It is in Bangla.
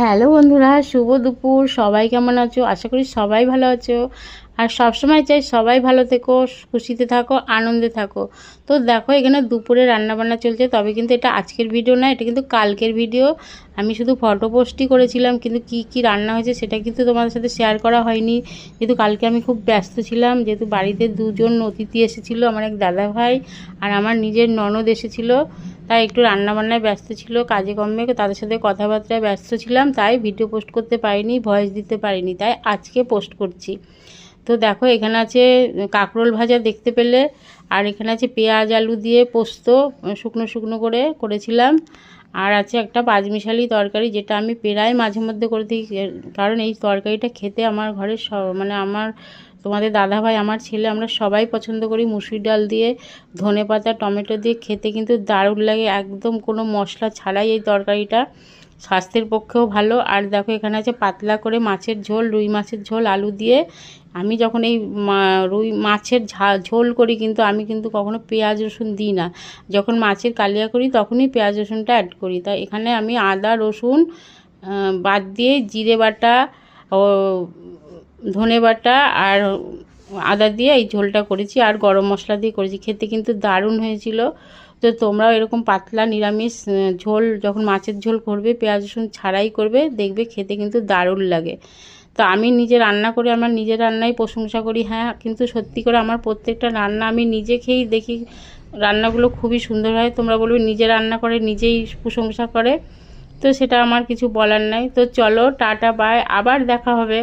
হ্যালো বন্ধুরা, শুভ দুপুর। সবাই কেমন আছো? আশা করি সবাই ভালো আছো। আর সবসময় চাই সবাই ভালো থেকো, খুশিতে থাকো, আনন্দে থাকো। তো দেখো এখানে দুপুরে রান্নাবান্না চলছে, তবে কিন্তু এটা আজকের ভিডিও না, এটা কিন্তু কালকের ভিডিও। আমি শুধু ফটো পোস্টই করেছিলাম, কিন্তু কি কি রান্না হয়েছে সেটা কিন্তু তোমাদের সাথে শেয়ার করা হয়নি। যেহেতু কালকে আমি খুব ব্যস্ত ছিলাম, যেহেতু বাড়িতে দুজন অতিথি এসেছিলো, আমার এক দাদা ভাই আর আমার নিজের ননদ এসেছিলো। তাই একটু রান্নাবান্নায় ব্যস্ত ছিল, কাজে কর্মে তাদের সাথে কথাবার্তায় ব্যস্ত ছিলাম, তাই ভিডিও পোস্ট করতে পারিনি, ভয়েস দিতে পারিনি, তাই আজকে পোস্ট করছি। তো দেখো এখানে আছে কাঁকরোল ভাজা দেখতে পেলে, আর এখানে আছে পেঁয়াজ আলু দিয়ে পোস্ত শুকনো শুকনো করে করেছিলাম। আর আছে একটা পাঁচমিশালি তরকারি, যেটা আমি প্রায় মাঝে মধ্যে করে দিই, কারণ এই তরকারিটা খেতে আমার ঘরের মানে আমার, তোমাদের দাদাভাই, আমার ছেলে, আমরা সবাই পছন্দ করি। মুসুর ডাল দিয়ে, ধনেপাতা, টমেটো দিয়ে খেতে কিন্তু দারুণ লাগে, একদম কোনো মশলা ছাড়াই এই তরকারিটা। স্বাস্থ্যের পক্ষেও ভালো। আর দেখো এখানে আছে পাতলা করে মাছের ঝোল, রুই মাছের ঝোল আলু দিয়ে। আমি যখন এই রুই মাছের ঝোল করি, কিন্তু আমি কিন্তু কখনো পেঁয়াজ রসুন দিই না। যখন মাছের কালিয়া করি তখনই পেঁয়াজ রসুনটা অ্যাড করি। তাই এখানে আমি আদা রসুন বাদ দিয়ে জিরে বাটা ও ধনে বাটা আর আদা দিয়ে এই ঝোলটা করেছি, আর গরম মশলা দিয়ে করেছি। খেতে কিন্তু দারুণ হয়েছিল। তো তোমরাও এরকম পাতলা নিরামিষ ঝোল যখন মাছের ঝোল করবে, পেঁয়াজ রসুন ছাড়াই করবে, দেখবে খেতে কিন্তু দারুণ লাগে। তো আমি নিজে রান্না করে আমার নিজের রান্নাই প্রশংসা করি। হ্যাঁ, কিন্তু সত্যি করে আমার প্রত্যেকটা রান্না আমি নিজে খেয়েই দেখি রান্নাগুলো খুবই সুন্দর হয়। তোমরা বলবে নিজে রান্না করে নিজেই প্রশংসা করে, তো সেটা আমার কিছু বলার নাই। তো চলো টাটা বাই, আবার দেখা হবে।